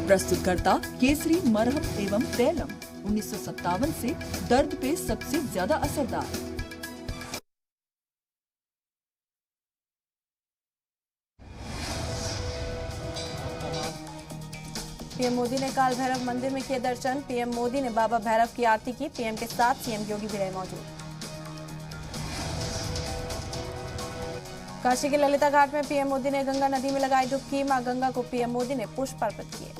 प्रस्तुतकर्ता केसरी मरहम एवं तैलम 1957 से दर्द पे सबसे ज्यादा असरदार। पीएम मोदी ने काल भैरव मंदिर में किए दर्शन। पीएम मोदी ने बाबा भैरव की आरती की। पीएम के साथ सीएम योगी भी रहे मौजूद। काशी के ललिता घाट में पीएम मोदी ने गंगा नदी में लगाई डुबकी। मां गंगा को पीएम मोदी ने पुष्प अर्पित किए।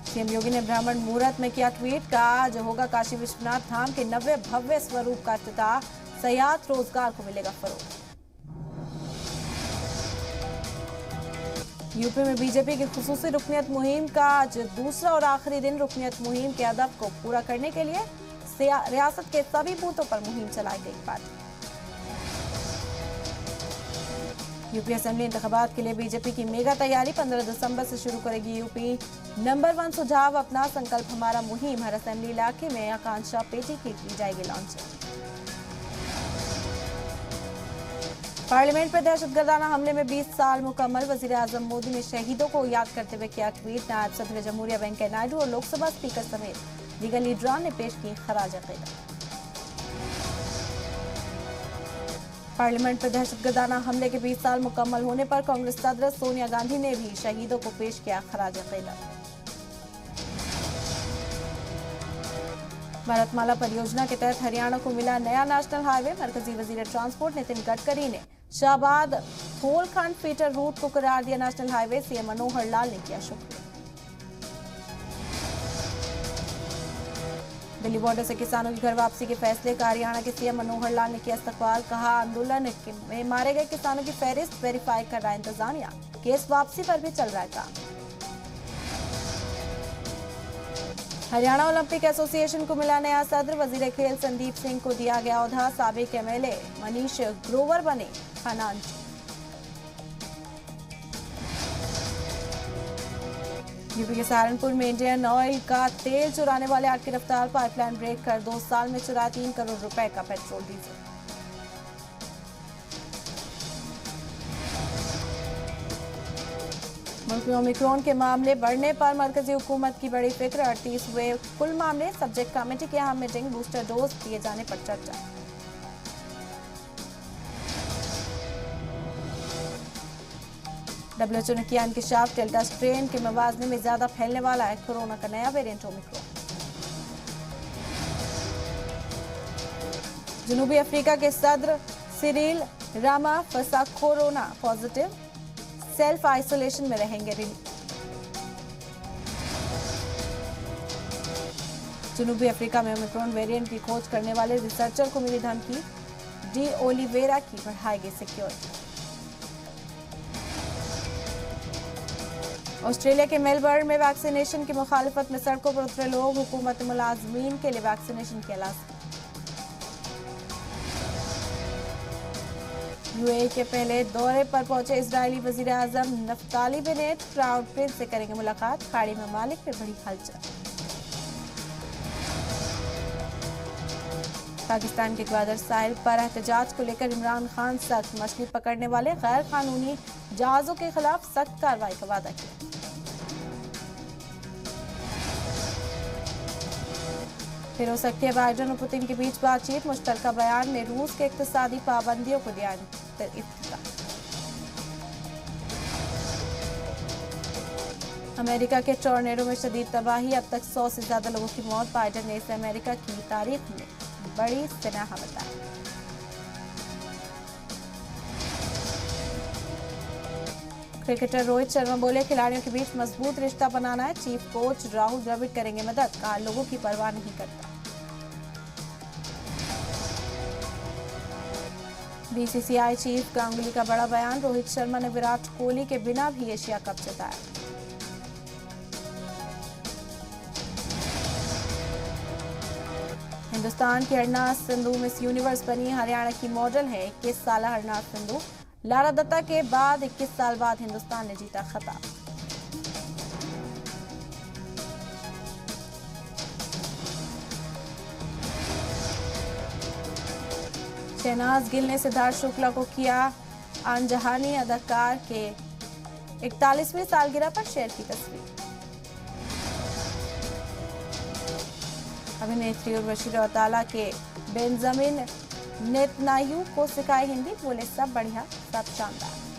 सीएम योगी ने ब्राह्मण मुहूर्त में किया ट्वीट। कहा आज होगा काशी विश्वनाथ धाम के नव्य भव्य स्वरूप का इफ्तिताह। सयाहत रोजगार को मिलेगा फरोग। यूपी में बीजेपी की खुसूसी रुकनियत मुहिम का आज दूसरा और आखिरी दिन। रुकनियत मुहिम के हदफ को पूरा करने के लिए रियासत के सभी बूथों पर मुहिम चलाई गई पार्टी। यूपी असेंबली इंतखाबात के लिए बीजेपी की मेगा तैयारी। 15 दिसंबर से शुरू करेगी यूपी नंबर 1 सुझाव अपना संकल्प हमारा मुहिम। हर असेंबली इलाके में आकांक्षा पेटी की जाएगी लॉन्च। पार्लियामेंट पर दहशतगर्दाना हमले में 20 साल मुकम्मल। वजीर आजम मोदी ने शहीदों को याद करते हुए किया ट्वीट। नायब सदर जमहूरिया वेंकैया नायडू और लोकसभा स्पीकर समेत दीगर लीडरान ने पेश की खराज अकीदत। पार्लियामेंट पर दहशतगर्दाना हमले के 20 साल मुकम्मल होने पर कांग्रेस सदर सोनिया गांधी ने भी शहीदों को पेश किया खराज अकीदत। भारतमाला परियोजना के तहत हरियाणा को मिला नया नेशनल हाईवे। मरकजी वजीर ट्रांसपोर्ट नितिन गडकरी ने शाहबाद थोलखंड फीटर रूट को करार दिया national highway. CM Manohar Lal ने किया शुक्रिया। दिल्ली बॉर्डर से किसानों की घर वापसी के फैसले का हरियाणा के सीएम मनोहर लाल ने किया इस्तकबाल। कहा आंदोलन में मारे गए किसानों की फहरिस्त वेरीफाई कर रहा है इंतजामिया। केस वापसी पर भी चल रहा है काम। हरियाणा ओलंपिक एसोसिएशन को मिला नया सदर। वजीर खेल संदीप सिंह को दिया गया औहदा। साबिक एमएलए मनीष ग्रोवर बने खजांची। यूपी के सहारनपुर में इंडियन ऑयल का तेल चुराने वाले 8 गिरफ्तार। पाइपलाइन ब्रेक कर 2 साल में चुराया 3 करोड़ रुपए का पेट्रोल डीजल। मुल्क में ओमिक्रॉन के मामले बढ़ने पर मरकजी हुकूमत की बड़ी फिक्र। 38 हुए कुल मामले। सब्जेक्ट कमेटी की अहम मीटिंग। बूस्टर डोज दिए जाने पर चर्चा। WHO ने किया इंकशाफ। डेल्टा स्ट्रेन के मवाजने में ज्यादा फैलने वाला है कोरोना का नया वेरिएंट ओमिक्रॉन। जनूबी अफ्रीका के सदर Cyril Ramaphosa corona positive. Self isolation में रहेंगे। जनूबी अफ्रीका में ओमिक्रॉन वेरिएंट की खोज करने वाले रिसर्चर को मिली धमकी। डी ओलिवेरा की बढ़ाएगी सिक्योरिटी। ऑस्ट्रेलिया के मेलबर्न में वैक्सीनेशन की मुखालिफत में सड़कों पर उतरे लोग। हुकूमत मुलाजमीन के लिए वैक्सीनेशन किया लाज़मी। यूएई के पहले दौरे पर पहुंचे इजरायली वजीर आजम नफ्ताली बेनेट क्राउन प्रिंस से करेंगे मुलाकात। खाड़ी ममालिक में बड़ी हलचल। पाकिस्तान के ग्वादर साहिल पर एहतजाज को लेकर इमरान खान सख्त। मछली पकड़ने वाले गैर कानूनी जहाजों के खिलाफ सख्त कार्रवाई का वादा किया। फिर हो सकती है बाइडेन और पुतिन के बीच बातचीत। मुश्तरका बयान में रूस के इक्तिसादी पाबंदियों को दिया इफ्तिताह। अमेरिका के टॉर्नेडो में शदीद तबाही। अब तक 100 से ज्यादा लोगों की मौत। बाइडेन ने इसे अमेरिका की तारीख में बड़ी सनहा बताया। क्रिकेटर रोहित शर्मा बोले खिलाड़ियों के बीच मजबूत रिश्ता बनाना है। चीफ कोच राहुल द्रविड़ करेंगे मदद। कहा लोगों की परवाह नहीं करता। बीसीसीआई चीफ गांगुली का बड़ा बयान। रोहित शर्मा ने विराट कोहली के बिना भी एशिया कप जिताया। हिंदुस्तान की हरनाज सिंधु मिस यूनिवर्स बनी। हरियाणा की मॉडल है 21 साल हरनाज सिंधु। लारा दत्ता के बाद 21 साल बाद हिंदुस्तान ने जीता खिताब। शहनाज गिल ने सिद्धार्थ शुक्ला को किया अनजहानी अदाकार के 41वीं सालगिरह पर शेयर की तस्वीर। अभिनेत्री उर्वशी रौतेला के बेंजामिन नेतन्याहू को सिखाए हिंदी, बोले सब बढ़िया सब शानदार।